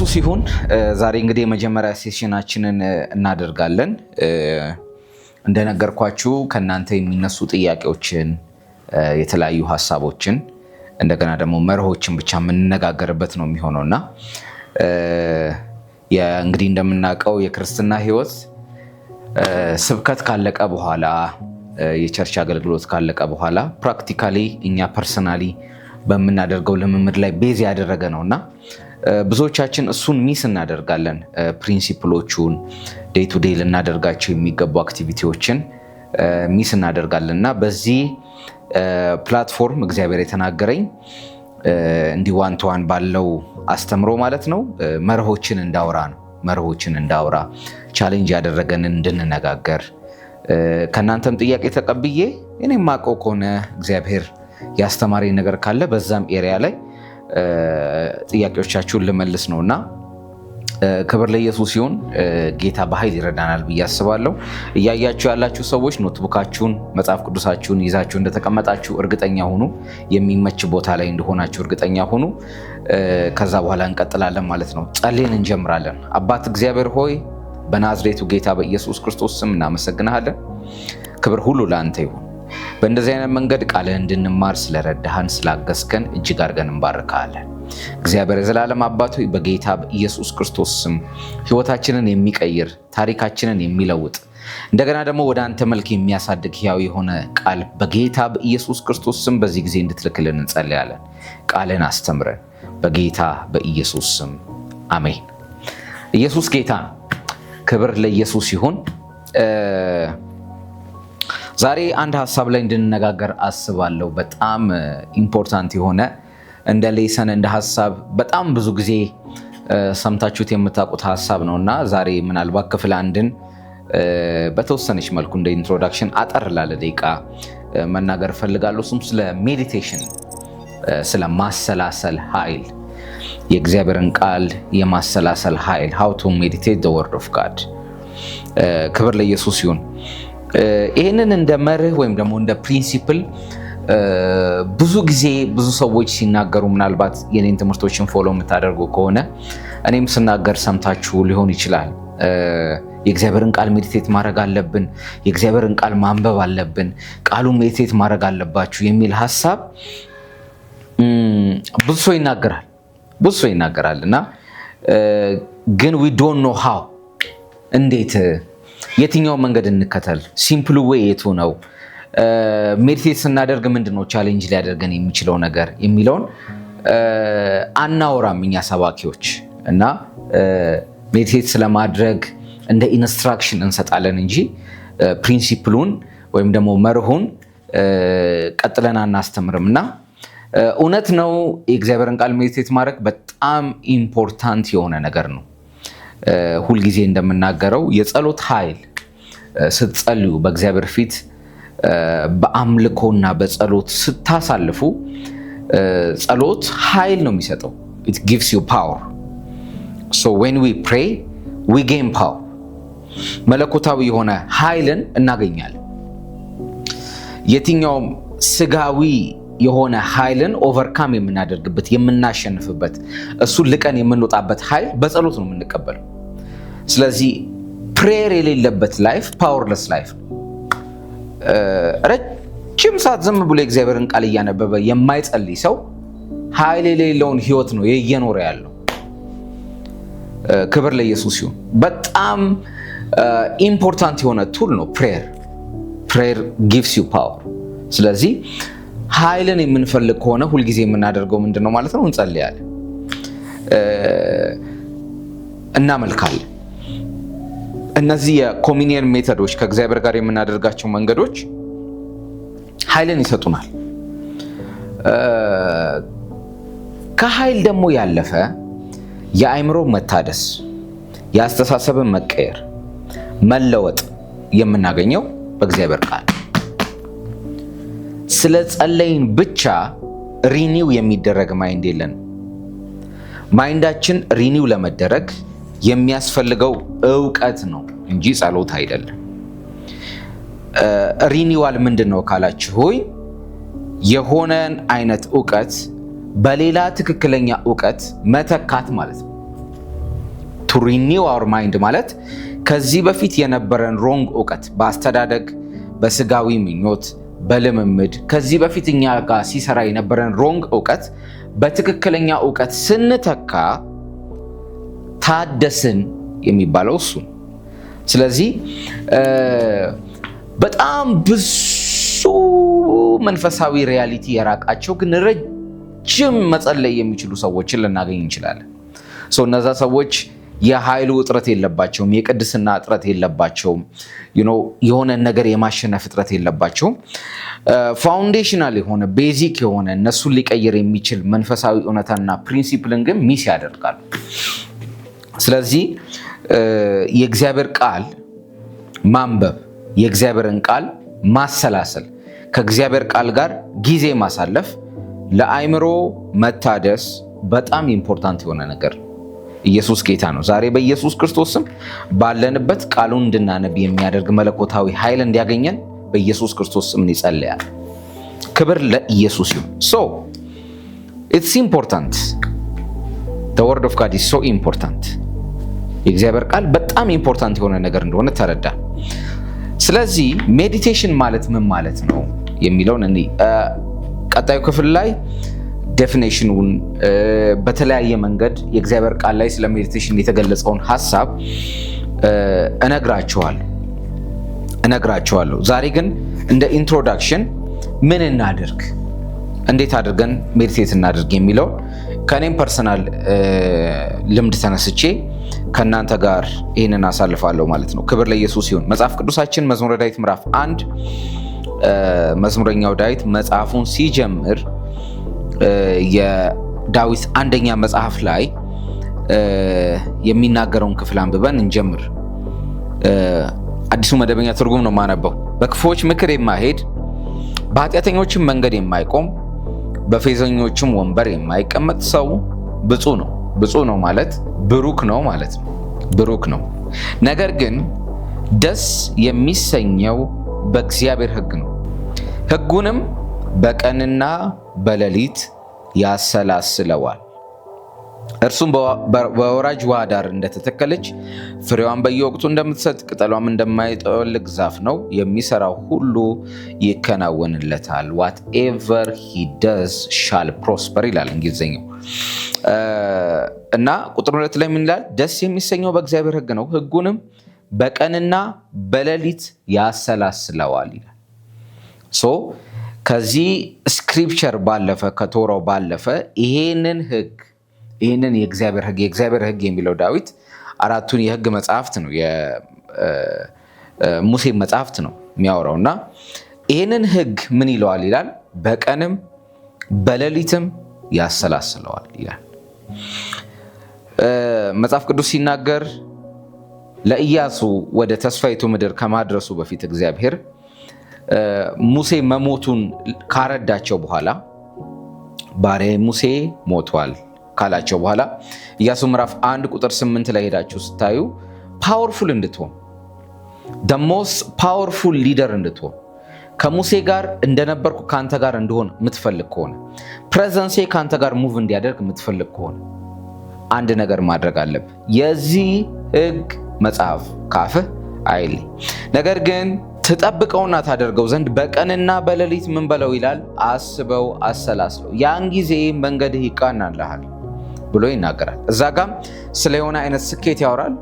ለኢየሱስ ይሁን። ዛሬ እንግዲህ የመጀመሪያ ሴሽናችንን እናደርጋለን። እንደነገርኳችሁ ከናንተ የሚነሱ ጥያቄዎችን፣ የተለያዩ ሐሳቦችን እንደገና ደግሞ መርሆችን ብቻ የምንነጋገርበት ነው የሚሆነውና እንግዲህ እንደምናውቀው የክርስትና ሕይወት ስብከት ካለቀ በኋላ የቸርች አገልግሎት ካለቀ በኋላ ፕራክቲካሊ እኛ ፐርሰናሊ በምናደርገው ልምምድ ላይ ቤዝ ያደረገ ነውና ብዙዎቻችን እሱን ሚስ እናደርጋለን። ፕሪንሲፕሎቹን ዴይ ቱ ዴይ ልናደርጋቸው የሚገቡ አክቲቪቲዎችን ሚስ እናደርጋለንና በዚህ ፕላትፎርም እግዚአብሔር የተናገረኝ እንዲህ ዋን ቱ ዋን ባለው አስተምሮ ማለት ነው መርሆችን እንዳወራ ቻሌንጅ ያደረገንን እንድንነጋገር ከናንተም ጥያቄ ተቀብዬ እኔም ማቀው ከሆነ እግዚአብሔር ያስተማረኝ ነገር ካለ በዛም ኤሪያ ላይ ጥያቄዎቻችሁን ልመልስ ነውና ክብር ለኢየሱስ ይሁን። ጌታ በኃይል ይረዳናል ብዬ አስባለሁ። እያያችሁ ያላችሁ ሰዎች ኖትቡካችሁን መጽሐፍ ቅዱሳችሁን ይዛችሁ እንደተቀመጣችሁ እርግጠኛ ሁኑ። የሚመች ቦታ ላይ እንደሆናችሁ እርግጠኛ ሁኑ። ከዛ በኋላ እንቀጥላለን ማለት ነው። ጸልየን እንጀምራለን። አባት እግዚአብሔር ሆይ በናዝሬቱ ጌታ በኢየሱስ ክርስቶስ ስም እናመሰግናለን። ክብር ሁሉ ለአንተ ይሁን። በእንደዚህ አይነት መንገድ ቃልህን እንድንማር ስለረዳህን ስላገዝከን እጅግ አድርገን እንባርካለን። እግዚአብሔር የዘላለም አባት ሆይ በጌታ በኢየሱስ ክርስቶስ ስም ሕይወታችንን የሚቀይር ታሪካችንን የሚለውጥ እንደገና ደግሞ ወደ አንተ መልክ የሚያሳድግ ሕያው የሆነ ቃል በጌታ በኢየሱስ ክርስቶስ ስም በዚህ ጊዜ እንድትልክልን እንጸልያለን። ቃልህን አስተምረን በጌታ በኢየሱስ ስም አሜን። ኢየሱስ ጌታ ነው። ክብር ለኢየሱስ ይሁን። ዛሬ አንድ ሐሳብ ላይ እንድንነጋገር አስባለሁ። በጣም ኢምፖርታንት የሆነ እንደ ሌሰን እንደ ሐሳብ በጣም ብዙ ጊዜ ሰምታችሁት የምታውቁት ሐሳብ ነውና ዛሬ ምናልባት ክፍል አንድን በተወሰነች መልኩ እንደ ኢንትሮዳክሽን አጠር ላለ ደቂቃ መናገር ፈልጋለሁ። እሱም ስለ ሜዲቴሽን፣ ስለ ማሰላሰል ኃይል፣ የእግዚአብሔርን ቃል የማሰላሰል ኃይል how to meditate the word of God። ክብር ለኢየሱስ ይሁን። ይህንን እንደ መርህ ወይም ደግሞ እንደ ፕሪንሲፕል ብዙ ጊዜ ብዙ ሰዎች ሲናገሩ ምናልባት የኔን ትምህርቶችን ፎሎ የምታደርጉ ከሆነ እኔም ስናገር ሰምታችሁ ሊሆን ይችላል። የእግዚአብሔርን ቃል ሜዲቴት ማድረግ አለብን፣ የእግዚአብሔርን ቃል ማንበብ አለብን፣ ቃሉን ሜዲቴት ማድረግ አለባችሁ የሚል ሐሳብ ብዙ ሰው ይናገራል እና ግን we don't know how እንዴት የትኛውን መንገድ እንከተል? ሲምፕል ዌይ የቱ ነው? ሜዲቴት ስናደርግ ምንድነው ቻሌንጅ ሊያደርገን የሚችለው ነገር የሚለውን አናወራም እኛ ሰባኪዎች እና ሜዲቴት ስለማድረግ እንደ ኢንስትራክሽን እንሰጣለን እንጂ ፕሪንሲፕሉን ወይም ደግሞ መርሁን ቀጥለን አናስተምርም። እና እውነት ነው የእግዚአብሔርን ቃል ሜዲቴት ማድረግ በጣም ኢምፖርታንት የሆነ ነገር ነው። ሁልጊዜ እንደምናገረው የጸሎት ኃይል ስትጸልዩ በእግዚአብሔር ፊት በአምልኮና በጸሎት ስታሳልፉ ጸሎት ኃይል ነው የሚሰጠው። it gives you power. so when we pray we gain power. መለኮታዊ የሆነ ኃይልን እናገኛለን። የትኛውም ስጋዊ የሆነ ኃይልን ኦቨርካም የምናደርግበት የምናሸንፍበት እሱን ልቀን የምንወጣበት ኃይል በጸሎት ነው የምንቀበለው። ስለዚህ ፕሬየር የሌለበት ላይፍ ፓወርለስ ላይፍ ነው። ረጅም ሰዓት ዝም ብሎ የእግዚአብሔርን ቃል እያነበበ የማይጸልይ ሰው ኃይል የሌለውን ህይወት ነው እየኖረ ያለው። ክብር ለኢየሱስ ይሁን። በጣም ኢምፖርታንት የሆነ ቱል ነው ፕሬየር gives you power። ስለዚህ ኃይልን የምንፈልግ ከሆነ ሁልጊዜ የምናደርገው ምንድነው ማለት ነው? እንጸልያለን፣ እናመልካለን። እነዚህ የኮሚኒየን ሜተዶች ከእግዚአብሔር ጋር የምናደርጋቸው መንገዶች ኃይልን ይሰጡናል። ከኃይል ደግሞ ያለፈ የአእምሮ መታደስ፣ የአስተሳሰብን መቀየር፣ መለወጥ የምናገኘው በእግዚአብሔር ቃል። ስለ ጸለይን ብቻ ሪኒው የሚደረግ ማይንድ የለን። ማይንዳችን ሪኒው ለመደረግ የሚያስፈልገው ዕውቀት ነው እንጂ ጸሎት አይደለም። ሪኒዋል ምንድነው ካላችሁኝ የሆነን አይነት ዕውቀት በሌላ ትክክለኛ ዕውቀት መተካት ማለት ነው። to renew our mind ማለት ከዚህ በፊት የነበረን ሮንግ እውቀት በአስተዳደግ፣ በስጋዊ ምኞት፣ በልምምድ ከዚህ በፊት እኛ ጋር ሲሰራ የነበረን ሮንግ እውቀት በትክክለኛ እውቀት ስንተካ ታደስን የሚባለው እሱ። ስለዚህ በጣም ብዙ መንፈሳዊ ሪያሊቲ የራቃቸው ግን ረጅም መጸለይ የሚችሉ ሰዎችን ልናገኝ እንችላለን። እነዛ ሰዎች የኃይሉ እጥረት የለባቸውም፣ የቅድስና እጥረት የለባቸውም፣ የሆነ ነገር የማሸነፍ እጥረት የለባቸውም። ፋውንዴሽናል የሆነ ቤዚክ የሆነ እነሱን ሊቀይር የሚችል መንፈሳዊ እውነታና ፕሪንሲፕልን ግን ሚስ ያደርጋሉ። ስለዚህ የእግዚአብሔር ቃል ማንበብ፣ የእግዚአብሔርን ቃል ማሰላሰል፣ ከእግዚአብሔር ቃል ጋር ጊዜ ማሳለፍ ለአእምሮ መታደስ በጣም ኢምፖርታንት የሆነ ነገር። ኢየሱስ ጌታ ነው። ዛሬ በኢየሱስ ክርስቶስ ስም ባለንበት ቃሉን እንድናነብ የሚያደርግ መለኮታዊ ኃይል እንዲያገኘን በኢየሱስ ክርስቶስ ስም እንጸልያለን። ክብር ለኢየሱስ ይሁን። So it's important. The word of God is so important. የእግዚአብሔር ቃል በጣም ኢምፖርታንት የሆነ ነገር እንደሆነ ተረዳ። ስለዚህ ሜዲቴሽን ማለት ምን ማለት ነው የሚለውን ቀጣዩ ክፍል ላይ ዴፊኒሽኑን በተለያየ መንገድ የእግዚአብሔር ቃል ላይ ስለ ሜዲቴሽን የተገለጸውን ሐሳብ እነግራችኋለሁ። ዛሬ ግን እንደ ኢንትሮዳክሽን ምን እናድርግ፣ እንዴት አድርገን ሜዲቴት እናድርግ የሚለው ከኔም ፐርሰናል ልምድ ተነስቼ ከናንተ ጋር ይሄንን አሳልፋለሁ ማለት ነው። ክብር ለኢየሱስ ይሁን። መጽሐፍ ቅዱሳችን መዝሙረ ዳዊት ምዕራፍ 1 መዝሙረኛው ዳዊት መጽሐፉን ሲጀምር የዳዊት አንደኛ መጽሐፍ ላይ የሚናገረውን ክፍል አንብበን እንጀምር። አዲሱ መደበኛ ትርጉም ነው ማነበው። በክፉዎች ምክር የማይሄድ በኃጢአተኞችም መንገድ የማይቆም በፌዘኞችም ወንበር የማይቀመጥ ሰው ብፁዕ ነው። ብፁዕ ነው ማለት ብሩክ ነው ማለት ነው። ብሩክ ነው። ነገር ግን ደስ የሚሰኘው በእግዚአብሔር ሕግ ነው፣ ሕጉንም በቀንና በሌሊት ያሰላስለዋል። እርሱም በወራጅ ውሃ ዳር እንደተተከለች ፍሬዋን በየወቅቱ እንደምትሰጥ ቅጠሏም እንደማይጠወልግ ዛፍ ነው። የሚሰራው ሁሉ ይከናወንለታል። whatever he does shall prosper ይላል እንግሊዝኛው። እና ቁጥር 2 ላይ ምን ይላል? ደስ የሚሰኘው በእግዚአብሔር ሕግ ነው፣ ሕጉንም በቀንና በሌሊት ያሰላስለዋል ይላል። ከዚህ ስክሪፕቸር ባለፈ ከቶራው ባለፈ ይሄንን የእግዚአብሔር ሕግ የሚለው ዳዊት አራቱን የሕግ መጽሐፍት ነው የሙሴ መጽሐፍት ነው የሚያወራው። እና ይሄንን ሕግ ምን ይለዋል ይላል? በቀንም በሌሊትም ያሰላስለዋል ይላል። መጽሐፍ ቅዱስ ሲናገር ለኢያሱ ወደ ተስፋይቱ ምድር ከማድረሱ በፊት እግዚአብሔር ሙሴ መሞቱን ካረዳቸው በኋላ ባሪያዬ ሙሴ ሞቷል ካላቸው በኋላ ኢያሱ ምዕራፍ 1 ቁጥር 8 ላይ ሄዳችሁ ስታዩ ፓወርፉል እንድትሆን the most powerful leader እንድትሆን ከሙሴ ጋር እንደነበርኩ ካንተ ጋር እንደሆነ የምትፈልግ ከሆነ ፕሬዘንሴ ካንተ ጋር ሙቭ እንዲያደርግ የምትፈልግ ከሆነ አንድ ነገር ማድረግ አለብህ። የዚህ ሕግ መጽሐፍ ካፍህ አይለይ፣ ነገር ግን ትጠብቀውና ታደርገው ዘንድ በቀንና በሌሊት ምን በለው ይላል? አስበው፣ አሰላስለው፣ ያን ጊዜ መንገድህ ይቃናልሃል ብሎ ይናገራል። እዛ ጋም ስለ የሆነ አይነት ስኬት ያወራል።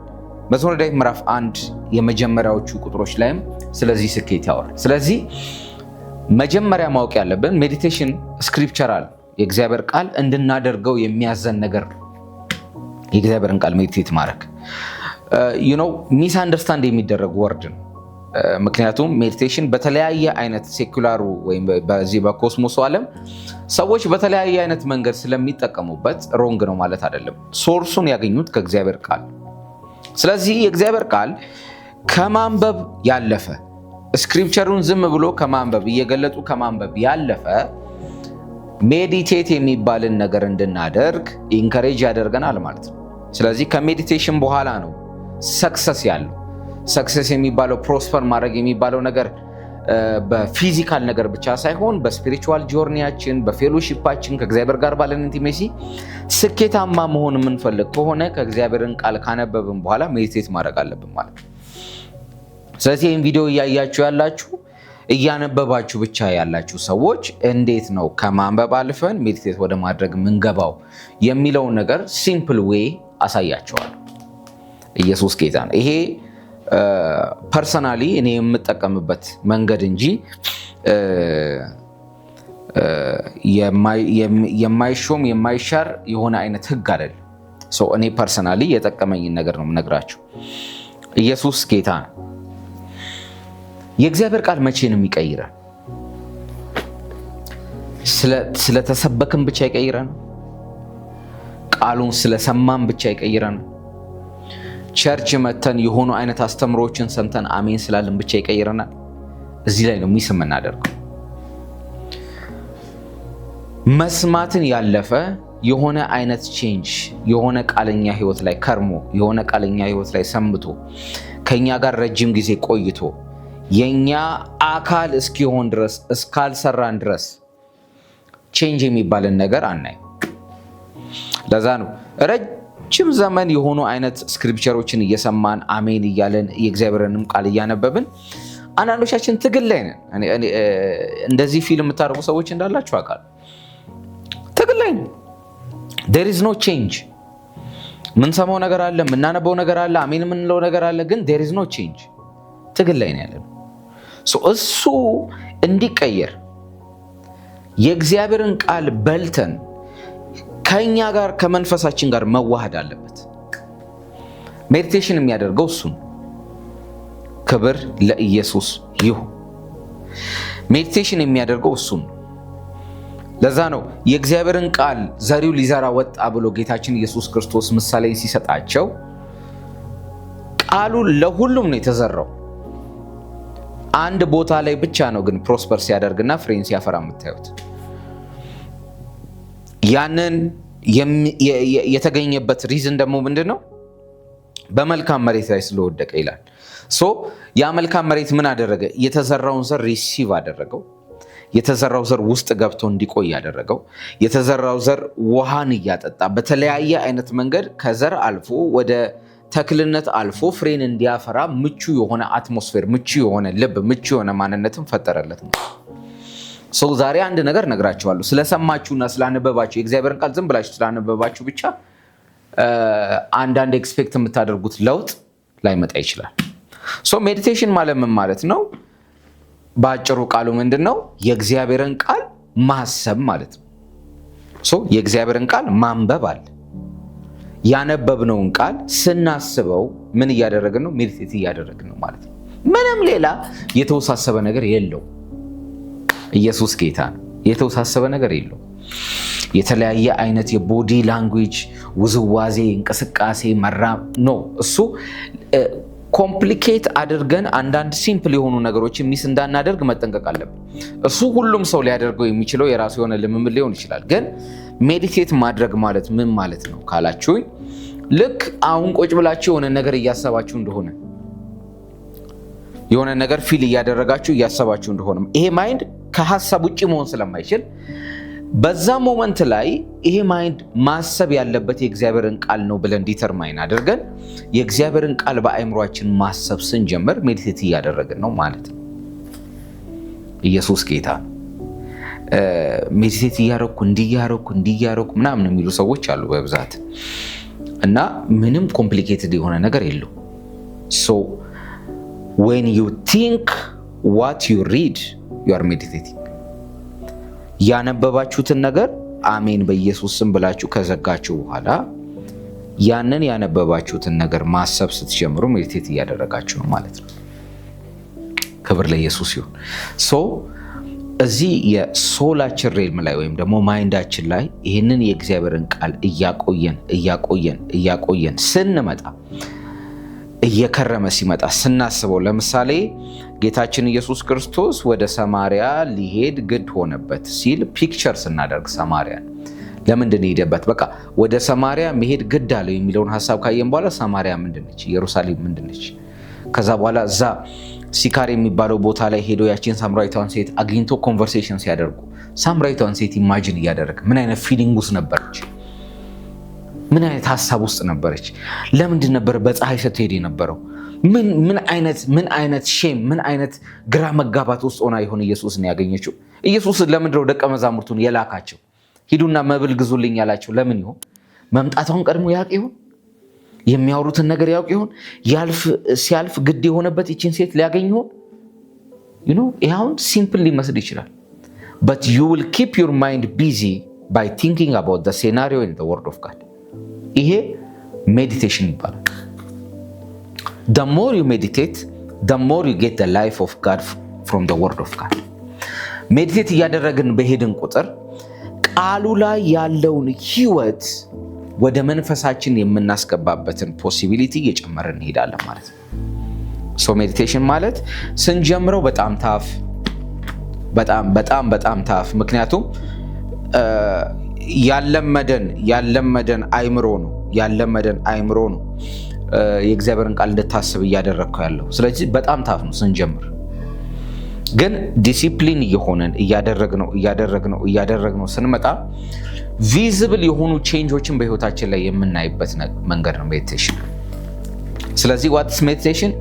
መዝሙረ ዳዊት ምዕራፍ 1 የመጀመሪያዎቹ ቁጥሮች ላይም ስለዚህ ስኬት ያወራል። ስለዚህ መጀመሪያ ማወቅ ያለብን ሜዲቴሽን ስክሪፕቸራል የእግዚአብሔር ቃል እንድናደርገው የሚያዘን ነገር ነው። የእግዚአብሔርን ቃል ሜዲቴት ማድረግ ሚስ አንደርስታንድ የሚደረግ ወርድ ነው። ምክንያቱም ሜዲቴሽን በተለያየ አይነት ሴኩላሩ ወይም በዚህ በኮስሞሱ ዓለም ሰዎች በተለያየ አይነት መንገድ ስለሚጠቀሙበት ሮንግ ነው ማለት አይደለም። ሶርሱን ያገኙት ከእግዚአብሔር ቃል። ስለዚህ የእግዚአብሔር ቃል ከማንበብ ያለፈ ስክሪፕቸሩን ዝም ብሎ ከማንበብ እየገለጡ ከማንበብ ያለፈ ሜዲቴት የሚባልን ነገር እንድናደርግ ኢንከሬጅ ያደርገናል ማለት ነው። ስለዚህ ከሜዲቴሽን በኋላ ነው ሰክሰስ ያለው። ሰክሰስ የሚባለው ፕሮስፐር ማድረግ የሚባለው ነገር በፊዚካል ነገር ብቻ ሳይሆን በስፒሪቹዋል ጆርኒያችን፣ በፌሎሺፓችን ከእግዚአብሔር ጋር ባለን ኢንቲሜሲ ስኬታማ መሆን የምንፈልግ ከሆነ ከእግዚአብሔርን ቃል ካነበብን በኋላ ሜዲቴት ማድረግ አለብን ማለት ነው። ስለዚህ ይህን ቪዲዮ እያያችሁ ያላችሁ እያነበባችሁ ብቻ ያላችሁ ሰዎች እንዴት ነው ከማንበብ አልፈን ሜዲቴት ወደ ማድረግ ምንገባው የሚለውን ነገር ሲምፕል ዌይ አሳያቸዋለሁ። ኢየሱስ ጌታ ነው። ይሄ ፐርሰናሊ እኔ የምጠቀምበት መንገድ እንጂ የማይሾም የማይሻር የሆነ አይነት ህግ አይደለም። እኔ ፐርሰናሊ የጠቀመኝን ነገር ነው የምነግራችሁ። ኢየሱስ ጌታ ነው። የእግዚአብሔር ቃል መቼ ነው የሚቀይረን? ስለተሰበክን ብቻ ይቀይረን? ቃሉን ስለሰማን ብቻ ይቀይረን? ቸርች መተን የሆኑ አይነት አስተምሮችን ሰምተን አሜን ስላልን ብቻ ይቀይረናል? እዚህ ላይ ነው ሚስ የምናደርገው። መስማትን ያለፈ የሆነ አይነት ቼንጅ የሆነ ቃለኛ ህይወት ላይ ከርሞ የሆነ ቃለኛ ህይወት ላይ ሰምቶ ከኛ ጋር ረጅም ጊዜ ቆይቶ የኛ አካል እስኪሆን ድረስ እስካልሰራን ድረስ ቼንጅ የሚባልን ነገር አናይ። ለዛ ነው ረጅም ዘመን የሆኑ አይነት ስክሪፕቸሮችን እየሰማን አሜን እያለን የእግዚአብሔርንም ቃል እያነበብን አንዳንዶቻችን ትግል ላይ ነን። እንደዚህ ፊልም የምታደርጉ ሰዎች እንዳላችሁ አውቃለሁ። ትግል ላይ ነን። there is no change። ምንሰማው ነገር አለ፣ ምናነበው ነገር አለ፣ አሜን የምንለው ነገር አለ፣ ግን there is no change። ትግል ላይ ነው ያለነው። እሱ እንዲቀየር የእግዚአብሔርን ቃል በልተን ከኛ ጋር ከመንፈሳችን ጋር መዋሃድ አለበት። ሜዲቴሽን የሚያደርገው እሱ ነው። ክብር ለኢየሱስ ይሁን። ሜዲቴሽን የሚያደርገው እሱ ነው። ለዛ ነው የእግዚአብሔርን ቃል ዘሪው ሊዘራ ወጣ ብሎ ጌታችን ኢየሱስ ክርስቶስ ምሳሌ ሲሰጣቸው ቃሉ ለሁሉም ነው የተዘራው። አንድ ቦታ ላይ ብቻ ነው ግን ፕሮስፐር ሲያደርግና ፍሬን ሲያፈራ የምታዩት። ያንን የተገኘበት ሪዝን ደግሞ ምንድነው? በመልካም መሬት ላይ ስለወደቀ ይላል። ያ መልካም መሬት ምን አደረገ? የተዘራውን ዘር ሪሲቭ አደረገው። የተዘራው ዘር ውስጥ ገብቶ እንዲቆይ ያደረገው። የተዘራው ዘር ውሃን እያጠጣ በተለያየ አይነት መንገድ ከዘር አልፎ ወደ ተክልነት አልፎ ፍሬን እንዲያፈራ ምቹ የሆነ አትሞስፌር፣ ምቹ የሆነ ልብ፣ ምቹ የሆነ ማንነትን ፈጠረለት ነው። ዛሬ አንድ ነገር ነግራችኋለሁ። ስለሰማችሁና ስላነበባችሁ የእግዚአብሔርን ቃል ዝም ብላችሁ ስላነበባችሁ ብቻ አንዳንድ ኤክስፔክት የምታደርጉት ለውጥ ላይመጣ ይችላል። ሜዲቴሽን ማለት ምን ማለት ነው? በአጭሩ ቃሉ ምንድን ነው? የእግዚአብሔርን ቃል ማሰብ ማለት ነው። የእግዚአብሔርን ቃል ማንበብ አለ። ያነበብነውን ቃል ስናስበው ምን እያደረግን ነው? ሜዲቴት እያደረግን ነው ማለት ነው። ምንም ሌላ የተወሳሰበ ነገር የለው። ኢየሱስ ጌታ ነው። የተወሳሰበ ነገር የለው። የተለያየ አይነት የቦዲ ላንጉዌጅ ውዝዋዜ፣ እንቅስቃሴ፣ መራብ ነው። እሱ ኮምፕሊኬት አድርገን አንዳንድ ሲምፕል የሆኑ ነገሮችን ሚስ እንዳናደርግ መጠንቀቅ አለብን። እሱ ሁሉም ሰው ሊያደርገው የሚችለው የራሱ የሆነ ልምምድ ሊሆን ይችላል። ግን ሜዲቴት ማድረግ ማለት ምን ማለት ነው ካላችሁኝ፣ ልክ አሁን ቁጭ ብላችሁ የሆነ ነገር እያሰባችሁ እንደሆነ የሆነ ነገር ፊል እያደረጋችሁ እያሰባችሁ እንደሆነ ይሄ ማይንድ ከሐሳብ ውጪ መሆን ስለማይችል በዛ ሞመንት ላይ ይሄ ማይንድ ማሰብ ያለበት የእግዚአብሔርን ቃል ነው ብለን ዲተርማይን አድርገን የእግዚአብሔርን ቃል በአእምሯችን ማሰብ ስንጀምር ሜዲቴት እያደረግን ነው ማለት ነው። ኢየሱስ ጌታ ነው። ሜዲቴት እንዲያረኩ ምናምን የሚሉ ሰዎች አሉ በብዛት እና ምንም ኮምፕሊኬትድ የሆነ ነገር የለው። when you think what you read you are meditating። ያነበባችሁትን ነገር አሜን በኢየሱስ ስም ብላችሁ ከዘጋችሁ በኋላ ያንን ያነበባችሁትን ነገር ማሰብ ስትጀምሩ ሜዲቴት እያደረጋችሁ ነው ማለት ነው። ክብር ለኢየሱስ ይሁን። እዚህ የሶላችን ሬልም ላይ ወይም ደግሞ ማይንዳችን ላይ ይህንን የእግዚአብሔርን ቃል እያቆየን ስንመጣ እየከረመ ሲመጣ ስናስበው፣ ለምሳሌ ጌታችን ኢየሱስ ክርስቶስ ወደ ሰማሪያ ሊሄድ ግድ ሆነበት ሲል ፒክቸር ስናደርግ ሰማሪያን ለምንድን ሄደበት? በቃ ወደ ሰማሪያ መሄድ ግድ አለው የሚለውን ሀሳብ ካየን በኋላ ሰማሪያ ምንድነች? ኢየሩሳሌም ምንድነች? ከዛ በኋላ እዛ ሲካር የሚባለው ቦታ ላይ ሄዶ ያችን ሳምራዊቷን ሴት አግኝቶ ኮንቨርሴሽን ሲያደርጉ ሳምራዊቷን ሴት ኢማጂን እያደረገ ምን አይነት ፊሊንግ ውስጥ ነበረች? ምን አይነት ሀሳብ ውስጥ ነበረች? ለምንድን ነበር በፀሐይ ስትሄድ የነበረው? ምን አይነት ሼም፣ ምን አይነት ግራ መጋባት ውስጥ ሆና ይሆን ኢየሱስን ያገኘችው? ኢየሱስ ለምንድነው ደቀ መዛሙርቱን የላካቸው? ሂዱና መብል ግዙልኝ ያላቸው ለምን ይሆን? መምጣቷን ቀድሞ ያውቅ ይሆን? የሚያወሩትን ነገር ያውቅ ይሆን? ሲያልፍ ግድ የሆነበት ይችን ሴት ሊያገኝ ይሆን? ይኸውን ሲምፕል ሊመስል ይችላል። but you will keep your mind busy by thinking about the scenario in the word of God. ይሄ ሜዲቴሽን ይባላል። the more you meditate, the more you get the life of God from the word of God. ሜዲቴት እያደረግን በሄድን ቁጥር ቃሉ ላይ ያለውን ህይወት ወደ መንፈሳችን የምናስገባበትን ፖሲቢሊቲ እየጨመረን እንሄዳለን ማለት ነው። ሶ ሜዲቴሽን ማለት ስንጀምረው በጣም ታፍ ምክንያቱም ያለመደን አይምሮ ነው የእግዚአብሔርን ቃል እንድታስብ እያደረግከው ያለው። ስለዚህ በጣም ታፍ ነው ስንጀምር። ግን ዲሲፕሊን እያደረግነው ስንመጣ ቪዚብል የሆኑ ቼንጆችን በህይወታችን ላይ የምናይበት መንገድ ነው ሜዲቴሽን። ስለዚህ ዋትስ ሜዲቴሽን?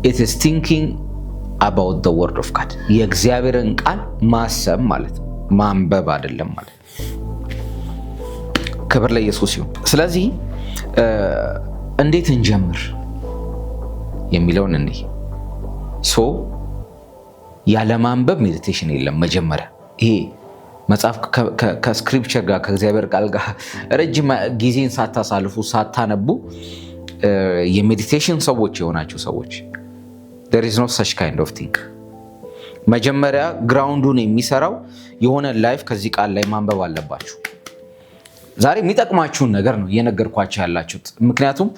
ኢት ኢዝ ቲንኪንግ አባውት ዘ ወርድ ኦፍ ጋድ። የእግዚአብሔርን ቃል ማሰብ ማለት ነው፣ ማንበብ አይደለም ማለት ነው። ክብር ለኢየሱስ ይሁን። ስለዚህ እንዴት እንጀምር የሚለውን እንይ። ያለ ማንበብ ሜዲቴሽን የለም። መጀመሪያ ይሄ መጽሐፍ ከስክሪፕቸር ጋር ከእግዚአብሔር ቃል ጋር ረጅም ጊዜን ሳታሳልፉ ሳታነቡ የሜዲቴሽን ሰዎች የሆናችሁ ሰዎች there is no such kind of thing። መጀመሪያ ግራውንዱን የሚሰራው የሆነ ላይፍ ከዚህ ቃል ላይ ማንበብ አለባችሁ። ዛሬ የሚጠቅማችሁን ነገር ነው እየነገርኳችሁ ያላችሁት። ምክንያቱም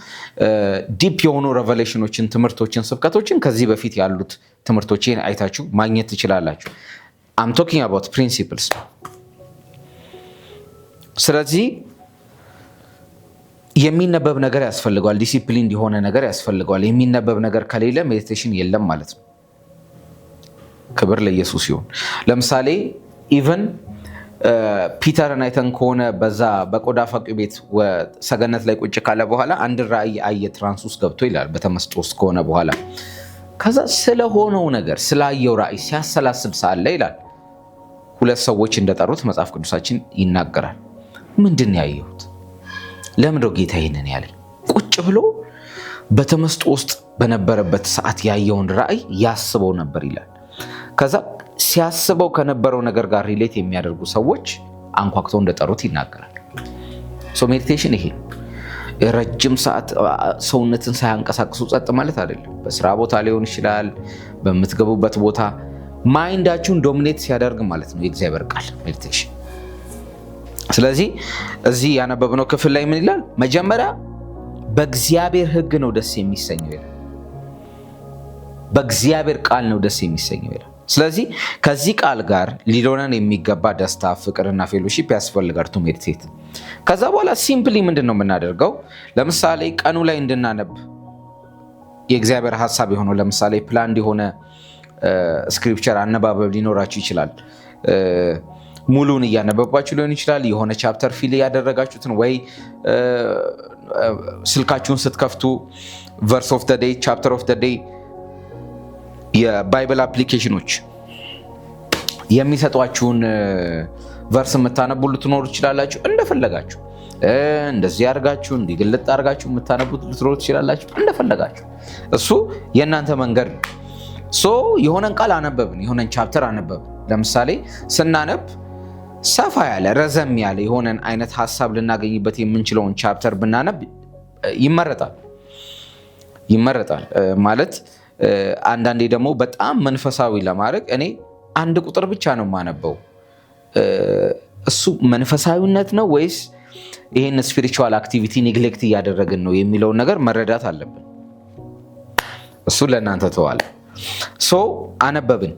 ዲፕ የሆኑ ሬቨሌሽኖችን፣ ትምህርቶችን፣ ስብከቶችን ከዚህ በፊት ያሉት ትምህርቶችን አይታችሁ ማግኘት ትችላላችሁ። I'm talking about principles። ስለዚህ የሚነበብ ነገር ያስፈልገዋል፣ ዲሲፕሊን የሆነ ነገር ያስፈልገዋል። የሚነበብ ነገር ከሌለ ሜዲቴሽን የለም ማለት ነው። ክብር ለኢየሱስ ይሁን። ለምሳሌ ኢቨን ፒተርን አይተን ከሆነ በዛ በቆዳ ፋቂ ቤት ሰገነት ላይ ቁጭ ካለ በኋላ አንድ ራእይ አየ፣ ትራንስ ውስጥ ገብቶ ይላል በተመስጦ ውስጥ ከሆነ በኋላ። ከዛ ስለሆነው ነገር ስላየው ራእይ ሲያሰላስል ሳለ ይላል ሁለት ሰዎች እንደጠሩት መጽሐፍ ቅዱሳችን ይናገራል። ምንድን ያየሁት? ለምንድነው ጌታ ይሄንን ያለኝ? ቁጭ ብሎ በተመስጦ ውስጥ በነበረበት ሰዓት ያየውን ራእይ ያስበው ነበር ይላል። ከዛ ሲያስበው ከነበረው ነገር ጋር ሪሌት የሚያደርጉ ሰዎች አንኳክተው እንደጠሩት ይናገራል። ሜዲቴሽን ይሄ ረጅም ሰዓት ሰውነትን ሳያንቀሳቅሱ ጸጥ ማለት አይደለም። በስራ ቦታ ሊሆን ይችላል፣ በምትገቡበት ቦታ ማይንዳችሁን ዶሚኔት ሲያደርግ ማለት ነው የእግዚአብሔር ቃል ሜዲቴሽን። ስለዚህ እዚህ ያነበብነው ክፍል ላይ ምን ይላል? መጀመሪያ በእግዚአብሔር ሕግ ነው ደስ የሚሰኘው ይላል። በእግዚአብሔር ቃል ነው ደስ የሚሰኘው ይላል። ስለዚህ ከዚህ ቃል ጋር ሊኖረን የሚገባ ደስታ፣ ፍቅርና ፌሎሺፕ ያስፈልጋል ቱ ሜዲቴት። ከዛ በኋላ ሲምፕሊ ምንድን ነው የምናደርገው? ለምሳሌ ቀኑ ላይ እንድናነብ የእግዚአብሔር ሀሳብ የሆነው ለምሳሌ ፕላንድ የሆነ ስክሪፕቸር አነባበብ ሊኖራችሁ ይችላል። ሙሉን እያነበባችሁ ሊሆን ይችላል። የሆነ ቻፕተር ፊል ያደረጋችሁትን ወይ ስልካችሁን ስትከፍቱ ቨርስ ኦፍ ዘ ዴይ፣ ቻፕተር ኦፍ ዘ ዴይ የባይብል አፕሊኬሽኖች የሚሰጧችሁን ቨርስ የምታነቡ ልትኖሩ ትችላላችሁ። እንደፈለጋችሁ እንደዚህ አድርጋችሁ እንዲግልጥ አድርጋችሁ የምታነቡት ልትኖሩ ትችላላችሁ። እንደፈለጋችሁ፣ እሱ የእናንተ መንገድ ነው። የሆነን ቃል አነበብን፣ የሆነን ቻፕተር አነበብን። ለምሳሌ ስናነብ ሰፋ ያለ ረዘም ያለ የሆነን አይነት ሀሳብ ልናገኝበት የምንችለውን ቻፕተር ብናነብ ይመረጣል ማለት። አንዳንዴ ደግሞ በጣም መንፈሳዊ ለማድረግ እኔ አንድ ቁጥር ብቻ ነው የማነበው። እሱ መንፈሳዊነት ነው ወይስ ይሄን ስፒሪቹዋል አክቲቪቲ ኔግሌክት እያደረግን ነው የሚለውን ነገር መረዳት አለብን። እሱ ለእናንተ ተዋለ። አነበብን።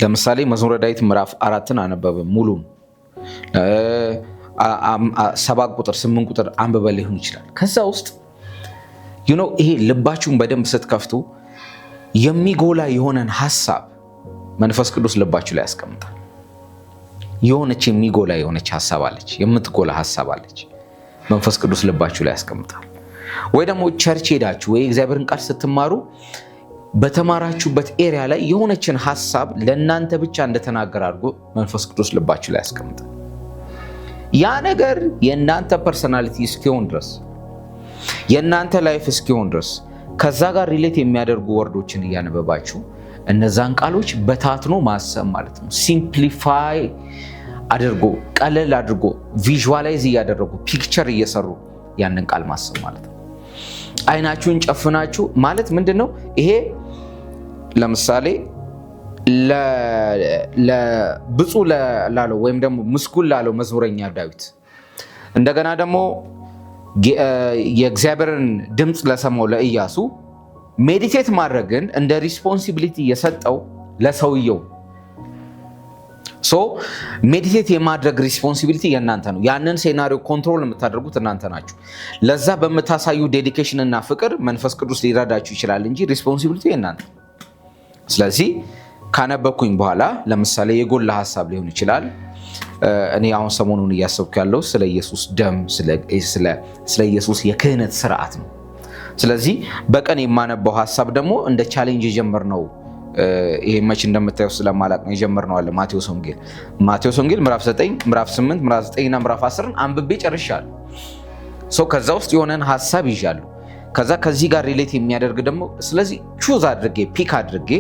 ለምሳሌ መዝሙረ ዳዊት ምዕራፍ 4ን አነበብን ሙሉን። 7 ቁጥር 8 ቁጥር አንብበን ሊሆን ይችላል። ከዛ ውስጥ ይሄ ልባችሁን በደንብ ስትከፍቱ የሚጎላ የሆነን ሐሳብ መንፈስ ቅዱስ ልባችሁ ላይ ያስቀምጣል። የሆነች የሚጎላ የሆነች ሐሳብ አለች፣ የምትጎላ ሐሳብ አለች። መንፈስ ቅዱስ ልባችሁ ላይ ያስቀምጣል። ወይ ደግሞ ቸርች ሄዳችሁ ወይ እግዚአብሔርን ቃል ስትማሩ በተማራችሁበት ኤሪያ ላይ የሆነችን ሐሳብ ለእናንተ ብቻ እንደተናገር አድርጎ መንፈስ ቅዱስ ልባችሁ ላይ ያስቀምጣል። ያ ነገር የእናንተ ፐርሰናሊቲ እስኪሆን ድረስ የእናንተ ላይፍ እስኪሆን ድረስ ከዛ ጋር ሪሌት የሚያደርጉ ወርዶችን እያነበባችሁ እነዛን ቃሎች በታትኖ ማሰብ ማለት ነው። ሲምፕሊፋይ አድርጎ ቀለል አድርጎ ቪዥዋላይዝ እያደረጉ ፒክቸር እየሰሩ ያንን ቃል ማሰብ ማለት ነው። አይናችሁን ጨፍናችሁ ማለት ምንድነው ይሄ? ለምሳሌ ለብፁዕ ላለው ወይም ደግሞ ምስጉን ላለው መዝሙረኛ ዳዊት እንደገና ደግሞ የእግዚአብሔርን ድምፅ ለሰማው ለኢያሱ ሜዲቴት ማድረግን እንደ ሪስፖንሲቢሊቲ የሰጠው ለሰውየው። ሜዲቴት የማድረግ ሪስፖንሲቢሊቲ የእናንተ ነው። ያንን ሴናሪዮ ኮንትሮል የምታደርጉት እናንተ ናችሁ። ለዛ በምታሳዩ ዴዲኬሽን እና ፍቅር መንፈስ ቅዱስ ሊረዳችሁ ይችላል እንጂ ሪስፖንሲቢሊቲ የእናንተ። ስለዚህ ካነበብኩኝ በኋላ ለምሳሌ የጎላ ሀሳብ ሊሆን ይችላል። እኔ አሁን ሰሞኑን እያሰብኩ ያለው ስለ ኢየሱስ ደም፣ ስለ ኢየሱስ የክህነት ስርዓት ነው። ስለዚህ በቀን የማነበው ሀሳብ ደግሞ እንደ ቻሌንጅ የጀመርነው ይሄ መች እንደምታየው ስለማላቅ ነው የጀመርነው አለ ማቴዎስ ወንጌል ምዕራፍ 9 ምዕራፍ 8 ምዕራፍ 9 እና ምዕራፍ 10 አንብቤ ጨርሻለሁ። ከዛ ውስጥ የሆነን ሀሳብ ይዣለሁ። ከዚህ ጋር ሪሌት የሚያደርግ ደግሞ ስለዚህ ቹዝ አድርጌ ፒክ አድርጌ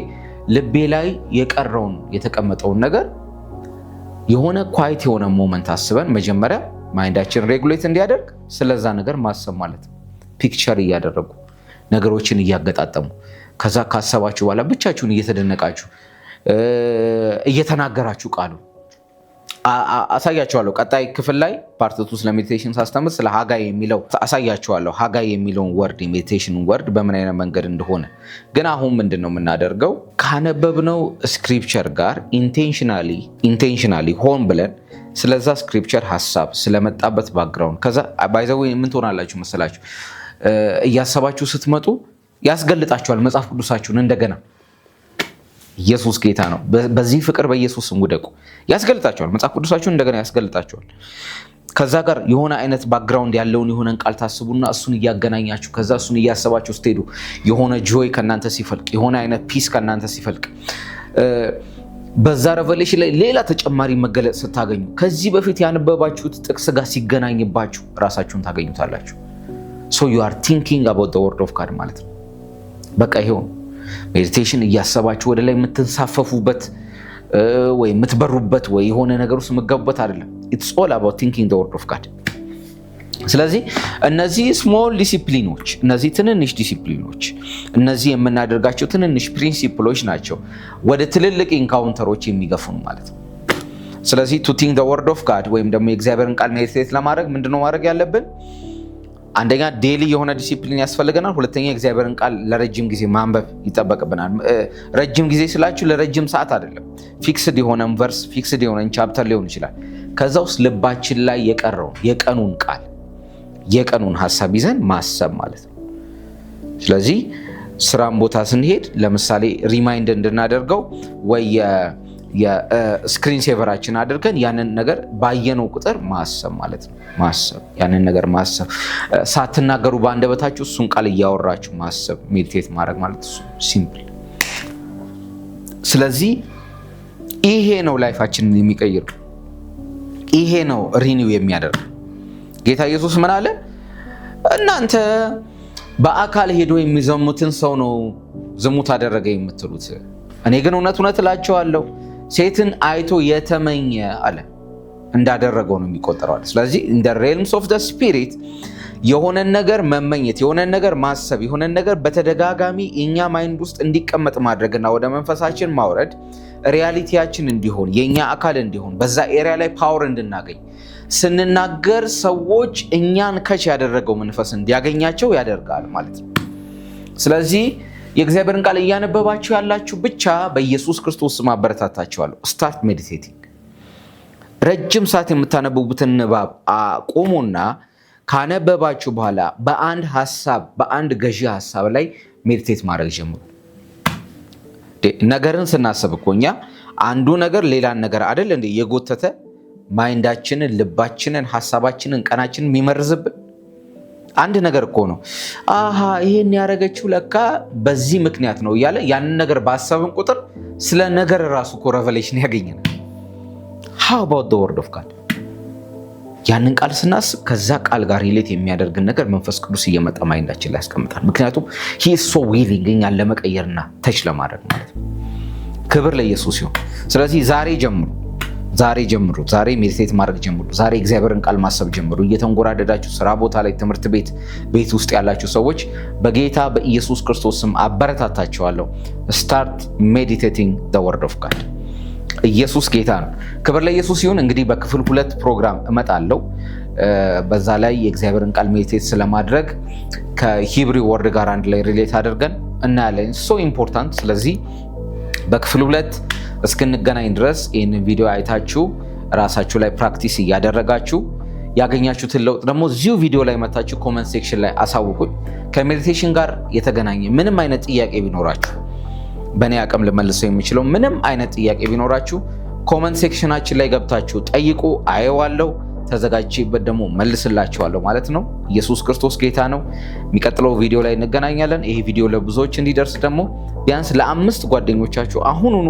ልቤ ላይ የቀረውን የተቀመጠውን ነገር የሆነ ኳይት የሆነ ሞመንት አስበን መጀመሪያ ማይንዳችን ሬጉሌት እንዲያደርግ ስለዛ ነገር ማሰብ ማለት ነው። ፒክቸር እያደረጉ ነገሮችን እያገጣጠሙ ከዛ ካሰባችሁ በኋላ ብቻችሁን እየተደነቃችሁ እየተናገራችሁ ቃሉ አሳያችኋለሁ። ቀጣይ ክፍል ላይ ፓርት 2 ስለ ሜዲቴሽን ሳስተምር ስለ ሃጋይ የሚለው አሳያችኋለሁ። ሃጋይ የሚለውን ወርድ የሜዲቴሽኑን ወርድ በምን አይነት መንገድ እንደሆነ። ግን አሁን ምንድን ነው የምናደርገው? ካነበብነው ስክሪፕቸር ጋር ኢንቴንሽናሊ ሆን ብለን ስለዛ ስክሪፕቸር ሀሳብ ስለመጣበት ባክግራውንድ ከዛ ባይዘው ምን ትሆናላችሁ መሰላችሁ? እያሰባችሁ ስትመጡ ያስገልጣችኋል መጽሐፍ ቅዱሳችሁን እንደገና። ኢየሱስ ጌታ ነው። በዚህ ፍቅር በኢየሱስም ውደቁ። ያስገልጣችኋል መጽሐፍ ቅዱሳችሁን እንደገና ያስገልጣችኋል። ከዛ ጋር የሆነ አይነት ባክግራውንድ ያለውን የሆነን ቃል ታስቡና እሱን እያገናኛችሁ ከዛ እሱን እያሰባችሁ ስትሄዱ የሆነ ጆይ ከናንተ ሲፈልቅ፣ የሆነ አይነት ፒስ ከናንተ ሲፈልቅ፣ በዛ ሬቨሌሽን ላይ ሌላ ተጨማሪ መገለጽ ስታገኙ ከዚህ በፊት ያነበባችሁት ጥቅስ ጋር ሲገናኝባችሁ ራሳችሁን ታገኙታላችሁ። you are thinking about the word of God ማለት ነው። በቃ ይሄው ሜዲቴሽን እያሰባችሁ ወደ ላይ የምትንሳፈፉበት ወይ የምትበሩበት ወይ የሆነ ነገር ውስጥ የምትገቡበት አይደለም። it's all about thinking the word of God። ስለዚህ እነዚህ ስሞል ዲሲፕሊኖች፣ እነዚህ ትንንሽ ዲሲፕሊኖች፣ እነዚህ የምናደርጋቸው ትንንሽ ፕሪንሲፕሎች ናቸው ወደ ትልልቅ ኢንካውንተሮች የሚገፉን ማለት ነው። ስለዚህ to think the word of God ወይም ደግሞ የእግዚአብሔርን ቃል ሜዲቴት ለማድረግ ምንድነው ማድረግ ያለብን? አንደኛ ዴሊ የሆነ ዲሲፕሊን ያስፈልገናል። ሁለተኛ የእግዚአብሔርን ቃል ለረጅም ጊዜ ማንበብ ይጠበቅብናል። ረጅም ጊዜ ስላችሁ ለረጅም ሰዓት አይደለም። ፊክስድ የሆነን ቨርስ፣ ፊክስድ የሆነን ቻፕተር ሊሆን ይችላል። ከዛ ውስጥ ልባችን ላይ የቀረውን የቀኑን ቃል የቀኑን ሀሳብ ይዘን ማሰብ ማለት ነው። ስለዚህ ስራም ቦታ ስንሄድ ለምሳሌ ሪማይንድ እንድናደርገው ወይ የስክሪን ሴቨራችን አድርገን ያንን ነገር ባየነው ቁጥር ማሰብ ማለት ነው። ያንን ነገር ማሰብ፣ ሳትናገሩ በአንደበታችሁ እሱን ቃል እያወራችሁ ማሰብ፣ ሜዲቴት ማድረግ ማለት እሱ ሲምፕል። ስለዚህ ይሄ ነው ላይፋችንን የሚቀይር፣ ይሄ ነው ሪኒው የሚያደርግ። ጌታ ኢየሱስ ምን አለ? እናንተ በአካል ሄዶ የሚዘሙትን ሰው ነው ዝሙት አደረገ የምትሉት፣ እኔ ግን እውነት እላችኋለሁ ሴትን አይቶ የተመኘ አለ እንዳደረገው ነው የሚቆጠረው። ስለዚህ in the realms of the spirit የሆነን ነገር መመኘት፣ የሆነን ነገር ማሰብ፣ የሆነን ነገር በተደጋጋሚ እኛ ማይንድ ውስጥ እንዲቀመጥ ማድረግና ወደ መንፈሳችን ማውረድ ሪያሊቲያችን እንዲሆን፣ የኛ አካል እንዲሆን፣ በዛ ኤሪያ ላይ ፓወር እንድናገኝ ስንናገር ሰዎች እኛን ከች ያደረገው መንፈስ እንዲያገኛቸው ያደርጋል ማለት ነው። ስለዚህ የእግዚአብሔርን ቃል እያነበባችሁ ያላችሁ ብቻ በኢየሱስ ክርስቶስ ስም አበረታታችኋለሁ። ስታርት ሜዲቴቲንግ። ረጅም ሰዓት የምታነቡበትን ንባብ አቁሙና ካነበባችሁ በኋላ በአንድ ገዢ ሀሳብ ላይ ሜዲቴት ማድረግ ጀምሩ። ነገርን ስናስብ እኮ እኛ አንዱ ነገር ሌላን ነገር አይደል እንዴ የጎተተ ማይንዳችንን፣ ልባችንን፣ ሐሳባችንን፣ ቀናችንን የሚመርዝብን አንድ ነገር እኮ ነው። አሃ ይሄን ያደረገችው ለካ በዚህ ምክንያት ነው እያለ ያንን ነገር ባሰብን ቁጥር ስለ ነገር ራሱ እኮ ሬቨሌሽን ያገኘናል። how about the word of God? ያንን ቃል ስናስብ ከዛ ቃል ጋር ሪሌት የሚያደርግን ነገር መንፈስ ቅዱስ እየመጣ ማይንዳችን ላይ ያስቀምጣል። ምክንያቱም he is so willing እኛን ለመቀየርና ተች ለማድረግ ማለት ነው። ክብር ለኢየሱስ ይሁን። ስለዚህ ዛሬ ጀምሩ። ዛሬ ሜዲቴት ማድረግ ጀምሩ። ዛሬ እግዚአብሔርን ቃል ማሰብ ጀምሩ። እየተንጎራደዳችሁ ስራ ቦታ ላይ፣ ትምህርት ቤት ውስጥ ያላችሁ ሰዎች በጌታ በኢየሱስ ክርስቶስ ስም አበረታታችኋለሁ። ስታርት ሜዲቴቲንግ the word of God። ኢየሱስ ጌታ ነው። ክብር ለኢየሱስ ይሁን። እንግዲህ በክፍል 2 ፕሮግራም እመጣለሁ። በዛ ላይ የእግዚአብሔርን ቃል ሜዲቴት ስለማድረግ ከሂብሪ ወርድ ጋር አንድ ላይ ሪሌት አድርገን እናያለን። ሶ ኢምፖርታንት። ስለዚህ በክፍል 2 እስክንገናኝ ድረስ ይህንን ቪዲዮ አይታችሁ ራሳችሁ ላይ ፕራክቲስ እያደረጋችሁ ያገኛችሁትን ለውጥ ደግሞ እዚሁ ቪዲዮ ላይ መታችሁ ኮመንት ሴክሽን ላይ አሳውቁኝ። ከሜዲቴሽን ጋር የተገናኘ ምንም አይነት ጥያቄ ቢኖራችሁ በእኔ አቅም ልመልሰው የሚችለው ምንም አይነት ጥያቄ ቢኖራችሁ ኮመንት ሴክሽናችን ላይ ገብታችሁ ጠይቁ። አየዋለሁ፣ ተዘጋጅቼበት ደግሞ መልስላችኋለሁ ማለት ነው። ኢየሱስ ክርስቶስ ጌታ ነው። የሚቀጥለው ቪዲዮ ላይ እንገናኛለን። ይሄ ቪዲዮ ለብዙዎች እንዲደርስ ደግሞ ቢያንስ ለ5 ጓደኞቻችሁ አሁኑኑ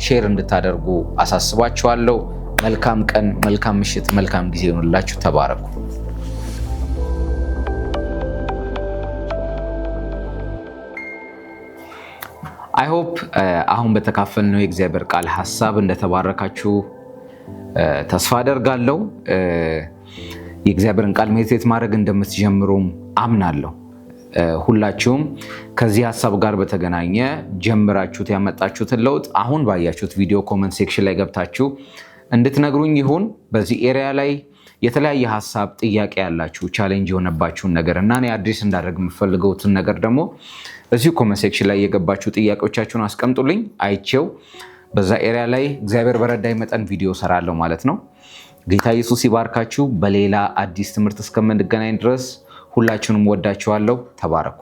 ሼር እንድታደርጉ አሳስባችኋለሁ። መልካም ቀን፣ መልካም ምሽት፣ መልካም ጊዜ ይሁንላችሁ። ተባረኩ። አይ ሆፕ አሁን በተካፈልነው የእግዚአብሔር ቃል ሐሳብ እንደተባረካችሁ ተስፋ አደርጋለሁ። የእግዚአብሔርን ቃል ሜዲቴት ማድረግ እንደምትጀምሩም አምናለሁ። ሁላችሁም ከዚህ ሐሳብ ጋር በተገናኘ ጀምራችሁት ያመጣችሁትን ለውጥ አሁን ባያችሁት ቪዲዮ ኮመንት ሴክሽን ላይ ገብታችሁ እንድትነግሩኝ ይሁን። በዚህ ኤሪያ ላይ የተለያየ ሐሳብ፣ ጥያቄ ያላችሁ፣ ቻሌንጅ የሆነባችሁን ነገር እና እኔ አድሬስ እንዳደርግ የምፈልገውትን ነገር ደግሞ እዚሁ ኮመንት ሴክሽን ላይ የገባችሁ ጥያቄዎቻችሁን አስቀምጡልኝ። አይቼው በዛ ኤሪያ ላይ እግዚአብሔር በረዳይ መጠን ቪዲዮ ሰራለሁ ማለት ነው። ጌታ ኢየሱስ ይባርካችሁ። በሌላ አዲስ ትምህርት እስከምንገናኝ ድረስ ሁላችሁንም ወዳችኋለሁ። ተባረኩ።